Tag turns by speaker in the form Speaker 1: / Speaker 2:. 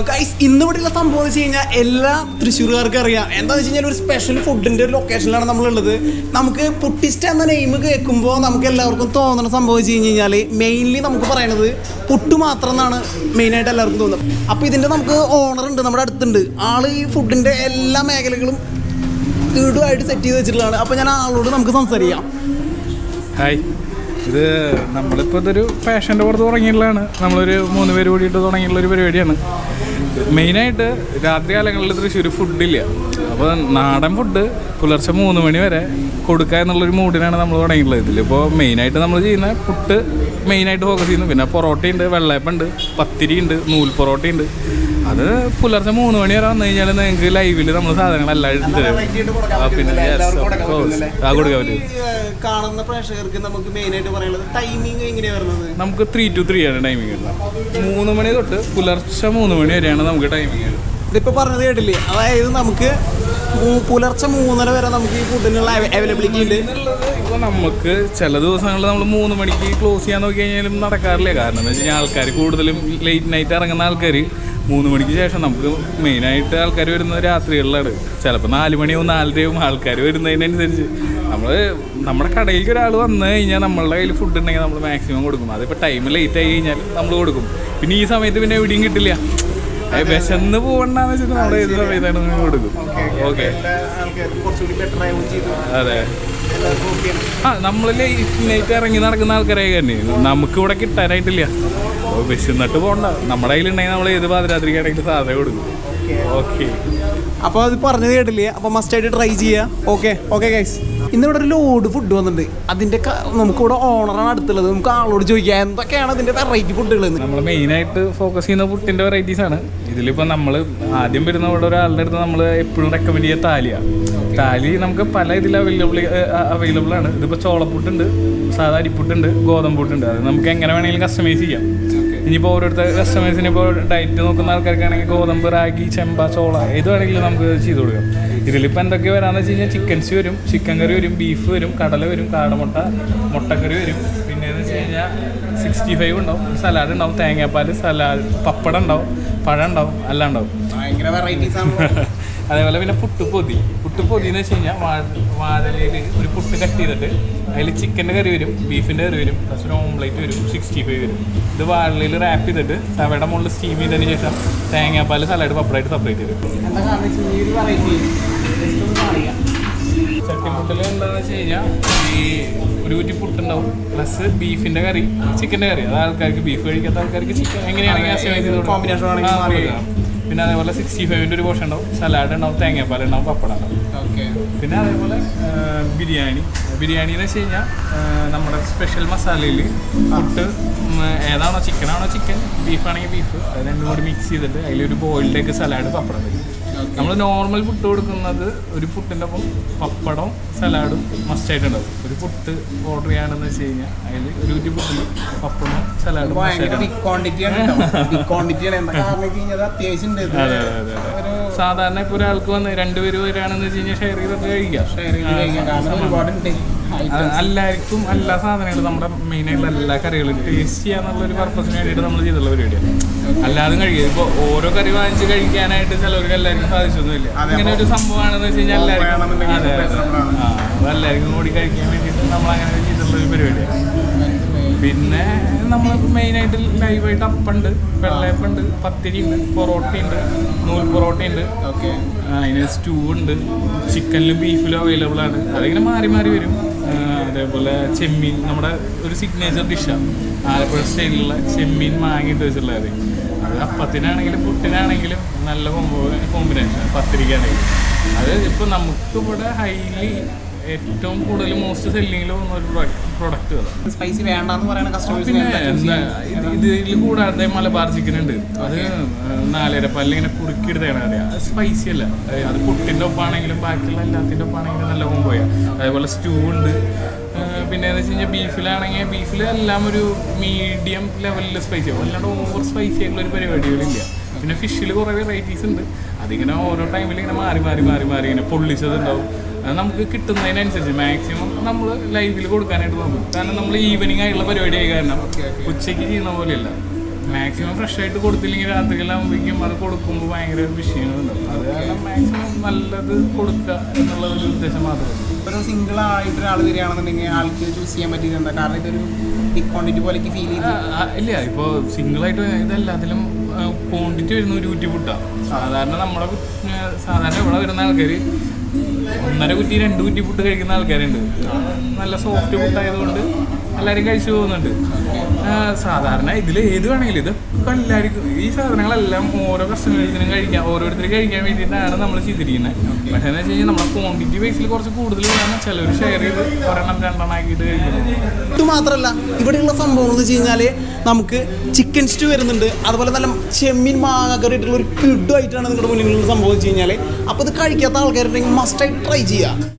Speaker 1: Guys ഇന്നിവിടെയുള്ള സംഭവം എന്ന് വെച്ച് കഴിഞ്ഞാൽ എല്ലാ തൃശ്ശൂർക്കാർക്കും അറിയാം. എന്താണെന്ന് വെച്ച് കഴിഞ്ഞാൽ ഒരു സ്പെഷ്യൽ ഫുഡിൻ്റെ ഒരു ലൊക്കേഷനിലാണ് നമ്മളുള്ളത്. നമുക്ക് പുട്ടിസ്റ്റ് എന്ന നെയിം കേൾക്കുമ്പോൾ നമുക്ക് എല്ലാവർക്കും തോന്നുന്ന സംഭവം വെച്ച് കഴിഞ്ഞാൽ മെയിൻലി നമുക്ക് പറയണത് പുട്ട് മാത്രം എന്നാണ് മെയിനായിട്ട് എല്ലാവർക്കും തോന്നുന്നത്. അപ്പോൾ ഇതിൻ്റെ നമുക്ക് ഓണർ ഉണ്ട്, നമ്മുടെ അടുത്തുണ്ട്. ആൾ ഈ ഫുഡിൻ്റെ എല്ലാ മേഖലകളും വീടുമായിട്ട് സെറ്റ് ചെയ്ത് വെച്ചിട്ടുള്ളതാണ്. അപ്പോൾ ഞാൻ ആളോട് നമുക്ക് സംസാരിക്കാം.
Speaker 2: ഹായ്, ഇത് നമ്മളിപ്പോൾ ഇതൊരു പാഷൻ്റെ പുറത്ത് തുടങ്ങിയിട്ടുള്ളതാണ്. നമ്മളൊരു 3 പേര് കൂടിയിട്ട് തുടങ്ങിയിട്ടുള്ളൊരു പരിപാടിയാണ്. മെയിനായിട്ട് രാത്രി കാലങ്ങളിൽ തൃശ്ശൂർ ഫുഡില്ല. അപ്പോൾ നാടൻ ഫുഡ് പുലർച്ചെ 3 മണി വരെ കൊടുക്കുക എന്നുള്ളൊരു മൂഡിനാണ് നമ്മൾ തുടങ്ങിയിട്ടുള്ളത്. ഇതിലിപ്പോൾ മെയിനായിട്ട് നമ്മൾ ചെയ്യുന്ന പുട്ട് മെയിനായിട്ട് ഫോക്കസ് ചെയ്യുന്നു. പിന്നെ പൊറോട്ടയുണ്ട്, വെള്ളയപ്പുണ്ട്, പത്തിരിയുണ്ട്, നൂൽ പൊറോട്ടയുണ്ട്. അത് പുലർച്ചെ 3 മണി വരെ വന്നു കഴിഞ്ഞാൽ നിങ്ങൾക്ക് ലൈവിൽ നമ്മൾ സാധനങ്ങളെല്ലാം എടുത്ത് തരും. പിന്നെ കൊടുക്കാൻ പറ്റും.
Speaker 1: കാണുന്ന പ്രേക്ഷകർക്ക് നമുക്ക് മെയിനായിട്ട് പറയുന്നത് ടൈമിംഗ് എങ്ങനെയാണ് വരുന്നത്?
Speaker 2: നമുക്ക് 3 to 3 ആണ് ടൈമിംഗ് വരുന്നത്. 3 മണി തൊട്ട് പുലർച്ചെ 3 മണി വരെയാണ് നമുക്ക് ടൈമിംഗ്.
Speaker 1: ഇതിപ്പോൾ പറഞ്ഞത് കേട്ടില്ലേ? അതായത് നമുക്ക് പുലർച്ചെ 3:30 വരെ നമുക്ക് ഈ ഫുഡിനുള്ള അവൈലബിലിറ്റി ഉണ്ട്.
Speaker 2: ഇപ്പോൾ നമുക്ക് ചില ദിവസങ്ങളിൽ നമ്മൾ 3 മണിക്ക് ക്ലോസ് ചെയ്യാൻ നോക്കി കഴിഞ്ഞാലും നടക്കാറില്ല. കാരണം എന്ന് വെച്ച് കഴിഞ്ഞാൽ ആൾക്കാർ കൂടുതലും ലേറ്റ് നൈറ്റ് ഇറങ്ങുന്ന ആൾക്കാർ 3 മണിക്ക് ശേഷം നമുക്ക് മെയിനായിട്ട് ആൾക്കാർ വരുന്നത് രാത്രികളിലാണ്. ചിലപ്പോൾ 4 മണിയാവും 4:30 ആൾക്കാർ വരുന്നതിനനുസരിച്ച് നമ്മുടെ കടയിലേക്ക് ഒരാൾ വന്നു കഴിഞ്ഞാൽ നമ്മളുടെ കയ്യിൽ ഫുഡ് ഉണ്ടെങ്കിൽ നമ്മൾ മാക്സിമം കൊടുക്കും. അതിപ്പോൾ ടൈം ലേറ്റ് ആയി കഴിഞ്ഞാൽ നമ്മൾ കൊടുക്കും. പിന്നെ ഈ സമയത്ത് പിന്നെ എവിടെയും കിട്ടില്ല. വിശന്ന് പോകണ്ടെന്ന് വെച്ചിട്ട് നമ്മൾ ഏത് സമയത്താണ് കൊടുക്കും. ഓക്കെ, അതെ. നമ്മൾ ലേറ്റ് ഇറങ്ങി നടക്കുന്ന ആൾക്കാരെ തന്നെ നമുക്കിവിടെ കിട്ടാനായിട്ടില്ല. വിശന്നിട്ട് പോകണ്ട, നമ്മുടെ കയ്യിലുണ്ടെങ്കിൽ നമ്മൾ ഏത് പാതിരാത്രിക്കാണെങ്കിൽ സാധനം കൊടുക്കും. ഓക്കെ,
Speaker 1: അപ്പോൾ അത് പറഞ്ഞത് കേട്ടില്ലേ? അപ്പോൾ മസ്റ്റായിട്ട് ട്രൈ ചെയ്യുക. ഓക്കെ ഗൈസ്, ഇന്നിവിടെ ഒരു ലോഡ് ഫുഡ് വന്നിട്ടുണ്ട്. അതിൻ്റെ നമുക്കിവിടെ ഓണറാണ് അടുത്തുള്ളത്. നമുക്ക് ആളോട് ചോദിക്കാം എന്തൊക്കെയാണ് അതിൻ്റെ വെറൈറ്റി ഫുഡുകൾ.
Speaker 2: നമ്മൾ മെയിനായിട്ട് ഫോക്കസ് ചെയ്യുന്ന ഫുഡിൻ്റെ വെറൈറ്റീസാണ്. ഇതിലിപ്പോൾ നമ്മൾ ആദ്യം വരുന്ന ഇവിടെ ഒരാളുടെ അടുത്ത് നമ്മൾ എപ്പോഴും റെക്കമെൻഡ് ചെയ്യുക താലിയാണ്. താലി നമുക്ക് പല ഇതിൽ അവൈലബിൾ ആണ്. ഇതിപ്പോൾ ചോളപ്പുട്ടുണ്ട്, സാധാ അരിപ്പുട്ടുണ്ട്, ഗോതമ്പുട്ടുണ്ട്. അത് നമുക്ക് എങ്ങനെ വേണമെങ്കിലും കസ്റ്റമൈസ് ചെയ്യാം. ഇനിയിപ്പോൾ ഓരോരുത്തർ കസ്റ്റമേഴ്സിന് ഇപ്പോൾ ഡയറ്റ് നോക്കുന്ന ആൾക്കാർക്കാണെങ്കിൽ ഗോതമ്പ്, റാഗി, ചെമ്പ, ചോള ഏത് വേണമെങ്കിലും നമുക്ക് ചെയ്ത് കൊടുക്കാം. ഇതിലിപ്പോൾ എന്തൊക്കെ വരാമെന്ന് വെച്ച് കഴിഞ്ഞാൽ ചിക്കൻസ് വരും, ചിക്കൻ കറി വരും, ബീഫ് വരും, കടല വരും, കാടമുട്ട, മുട്ടക്കറി വരും. പിന്നെയെന്ന് വെച്ച് കഴിഞ്ഞാൽ 65 ഉണ്ടാവും, സലാഡ് ഉണ്ടാവും, തേങ്ങാപ്പാൽ, സലാഡ്, പപ്പടം ഉണ്ടാവും, പഴം ഉണ്ടാവും, എല്ലാം ഉണ്ടാവും.
Speaker 1: ഭയങ്കര വെറൈറ്റീസാണ്.
Speaker 2: അതേപോലെ പിന്നെ പുട്ടുപൊതി എന്ന് വെച്ച് കഴിഞ്ഞാൽ വാഴയിലയിൽ ഒരു പുട്ട് കട്ട് ചെയ്തിട്ട് അതിൽ ചിക്കൻ്റെ കറി വരും, ബീഫിൻ്റെ കറി വരും, പ്ലസ് ഒരു ഓംപ്ലേറ്റ് വരും, 65 വരും. ഇത് വാഴയിലയിൽ റാപ്പ് ചെയ്തിട്ട് തവയുടെ മുകളിൽ സ്റ്റീം ചെയ്തതിന് ശേഷം തേങ്ങാപ്പാൽ, സലാഡ്, പപ്പടമായിട്ട് സെപ്പറേറ്റ് വരും. ചട്ടിപ്പുട്ടിൽ എന്താണെന്ന് വെച്ച് കഴിഞ്ഞാൽ ഈ ഒരു കുറ്റി പുട്ടുണ്ടാവും, പ്ലസ് ബീഫിൻ്റെ കറി, ചിക്കൻ്റെ കറി. അത് ആൾക്കാർക്ക് ബീഫ് കഴിക്കാത്ത ആൾക്കാർക്ക് ചിക്കൻ എങ്ങനെയാണെങ്കിൽ കോമ്പിനേഷൻ. പിന്നെ അതേപോലെ 65-ൻ്റെ ഒരു പോർഷൻ ഉണ്ടാവും, സലാഡ് ഉണ്ടാവും, തേങ്ങാപ്പാൽ ഉണ്ടാവും, പപ്പടം ഉണ്ടാവും. പിന്നെ അതേപോലെ ബിരിയാണി എന്ന് വെച്ച് കഴിഞ്ഞാൽ നമ്മുടെ സ്പെഷ്യൽ മസാലയിൽ പുട്ട് ഏതാണോ, ചിക്കനാണോ ചിക്കൻ, ബീഫാണെങ്കിൽ ബീഫ്, അത് രണ്ടും കൂടി മിക്സ് ചെയ്തിട്ട് അതിലൊരു ബോയിൽഡ് എഗ്, സലാഡ്, പപ്പടം വരും. നമ്മൾ നോർമൽ പുട്ട് കൊടുക്കുന്നത് ഒരു പുട്ടിൻ്റെ ഒപ്പം പപ്പടവും സലാഡും മസ്റ്റായിട്ടുണ്ടാവും. ഒരു പുട്ട് ഓർഡർ ചെയ്യാണെന്ന് വെച്ച് കഴിഞ്ഞാൽ അതിൽ ഒരു കുറ്റി പുട്ടിൽ പപ്പടവും സലാഡും. അതെ. സാധാരണ ഇപ്പോൾ ഒരാൾക്ക് വന്ന് 2 പേര് വരികയാണെന്ന് വെച്ച് കഴിഞ്ഞാൽ ഷെയർ ചെയ്തിട്ട് കഴിക്കാം. എല്ലാവർക്കും എല്ലാ സാധനങ്ങളും നമ്മുടെ മെയിനായിട്ടുള്ള എല്ലാ കറികളും ടേസ്റ്റ് ചെയ്യാന്നുള്ളൊരു പർപ്പസിന് വേണ്ടിയിട്ട് നമ്മൾ ചെയ്തുള്ള പരിപാടിയാണ്. അല്ലാതെ കഴിക്കുക ഇപ്പോൾ ഓരോ കറി വാങ്ങിച്ച് കഴിക്കാനായിട്ട് ചിലവർക്ക് എല്ലാവർക്കും സാധിച്ചൊന്നുമില്ല. അങ്ങനെ ഒരു സംഭവമാണെന്ന് വെച്ച് കഴിഞ്ഞാൽ എല്ലാവർക്കും എല്ലാവർക്കും കൂടി കഴിക്കാൻ വേണ്ടിയിട്ട് നമ്മളങ്ങനെ ചെയ്തുള്ളൊരു പരിപാടിയാണ്. പിന്നെ നമ്മൾ മെയിനായിട്ട് ലൈവായിട്ട് അപ്പുണ്ട്, വെള്ളയപ്പുണ്ട്, പത്തിരിയുണ്ട്, പൊറോട്ടയുണ്ട്, നൂൽ പൊറോട്ടയുണ്ട്. അതിന് സ്റ്റൂ ഉണ്ട്, ചിക്കനിലും ബീഫിലും അവൈലബിൾ ആണ്. അതിങ്ങനെ മാറി മാറി വരും. അതേപോലെ ചെമ്മീൻ നമ്മുടെ ഒരു സിഗ്നേച്ചർ ഡിഷാണ്, ആലപ്പുഴ സ്റ്റൈലിലുള്ള ചെമ്മീൻ മാങ്ങിയിട്ട് വെച്ചിട്ടുള്ളത്. അത് അപ്പത്തിനാണെങ്കിലും പുട്ടിനാണെങ്കിലും നല്ല കോമ്പിനേഷൻ, പത്തിരിക്കാണെങ്കിലും. അത് ഇപ്പോൾ നമുക്കിവിടെ ഹൈലി ഏറ്റവും കൂടുതൽ മോസ്റ്റ് സെല്ലിങ്ങിൽ വന്ന ഒരു പ്രൊഡക്റ്റ് അത്.
Speaker 1: സ്പൈസി വേണ്ടെന്ന് പറയുന്ന കസ്റ്റമേഴ്സ്.
Speaker 2: പിന്നെ ഇതിൽ കൂടാതെ മലബാർ ചിക്കൻ ഉണ്ട്. അത് 4.5 പല്ല് ഇങ്ങനെ കുറുക്കിയെടുത്താണ് അറിയാം. അത് സ്പൈസി അല്ല. അത് പുട്ടിൻ്റെ ഒപ്പാണെങ്കിലും ബാക്കിയുള്ള എല്ലാത്തിൻ്റെ ഒപ്പാണെങ്കിലും നല്ല കൊമ്പോയാണ്. അതേപോലെ സ്റ്റൂ ഉണ്ട്. പിന്നെ എന്ന് വെച്ച് കഴിഞ്ഞാൽ ബീഫിലാണെങ്കിൽ ബീഫിൽ എല്ലാം ഒരു മീഡിയം ലെവലിൽ സ്പൈസി ആവും, അല്ലാണ്ട് ഓവർ സ്പൈസി ആയിട്ടുള്ള ഒരു പരിപാടികളില്ല. പിന്നെ ഫിഷിൽ കുറേ വെറൈറ്റീസ് ഉണ്ട്. അതിങ്ങനെ ഓരോ ടൈമിൽ ഇങ്ങനെ മാറി ഇങ്ങനെ പൊള്ളിച്ചതുണ്ടാവും. നമുക്ക് കിട്ടുന്നതിനനുസരിച്ച് മാക്സിമം നമ്മൾ ലൈവിൽ കൊടുക്കാനായിട്ട് നോക്കും. കാരണം നമ്മൾ ഈവനിങ് ആയിട്ടുള്ള പരിപാടിയായി കാരണം ഉച്ചയ്ക്ക് ചെയ്യുന്ന പോലെയല്ല. മാക്സിമം ഫ്രഷ് ആയിട്ട് കൊടുത്തില്ലെങ്കിൽ രാത്രികളാകുമ്പോഴേക്കും അത് കൊടുക്കുമ്പോൾ ഭയങ്കര വിഷയങ്ങളുണ്ടാവും. അത് കാരണം മാക്സിമം നല്ലത് കൊടുക്കുക എന്നുള്ള ഒരു ഉദ്ദേശം മാത്രമേ.
Speaker 3: ഒരു സിംഗിൾ ആയിട്ട് ഒരാൾ വരികയാണെന്നുണ്ടെങ്കിൽ ആൾക്ക് ചൂസ് ചെയ്യാൻ പറ്റിയത് എന്താ? കാരണം ഇതൊരു ബിഗ് ക്വാണ്ടിറ്റി പോലെയൊക്കെ ഫീൽ ചെയ്ത്
Speaker 2: ഇല്ല, ഇപ്പോൾ സിംഗിളായിട്ട് ഇതെല്ലാത്തിലും ക്വാണ്ടിറ്റി വരുന്ന ഒരു കുറ്റി പുട്ടാണ്. സാധാരണ ഇവിടെ വരുന്ന ആൾക്കാർ 1.5 കുറ്റി 2 കുറ്റി പുട്ട് കഴിക്കുന്ന ആൾക്കാരുണ്ട്. നല്ല സോഫ്റ്റ് പുട്ടായതുകൊണ്ട് എല്ലാവരും കഴിച്ചു പോകുന്നുണ്ട്. സാധാരണ ഇതിൽ ഏത് വേണമെങ്കിലും ഇതൊക്കെ എല്ലാവർക്കും ഈ സാധനങ്ങളെല്ലാം ഓരോ കസ്റ്റമേഴ്സിനും കഴിക്കാൻ ഓരോരുത്തർ കഴിക്കാൻ വേണ്ടിയിട്ടാണ് നമ്മൾ ചെയ്തിരിക്കുന്നത്. പക്ഷേ എന്ന് വെച്ച് കഴിഞ്ഞാൽ നമ്മുടെ ക്വാണ്ടിറ്റി ബേസിൽ കുറച്ച് കൂടുതൽ വേണം. ചിലർ ഷെയർ ചെയ്ത് 1 2 ആക്കിയിട്ട് കഴിക്കുന്നത്.
Speaker 1: ഇത് മാത്രമല്ല ഇവിടെയുള്ള സംഭവം എന്ന് വെച്ച് കഴിഞ്ഞാൽ നമുക്ക് ചിക്കൻ സ്റ്റൂ വരുന്നുണ്ട്. അതുപോലെ നല്ല ചെമ്മീൻ മാങ്ങ കറിയിട്ടുള്ള ഒരു കിഡുമായിട്ടാണ് നിങ്ങളുടെ മുന്നിലുള്ള സംഭവം വെച്ച് കഴിഞ്ഞാൽ. അപ്പോൾ ഇത് കഴിക്കാത്ത ആൾക്കാരുണ്ടെങ്കിൽ മസ്റ്റായിട്ട് ട്രൈ ചെയ്യുക.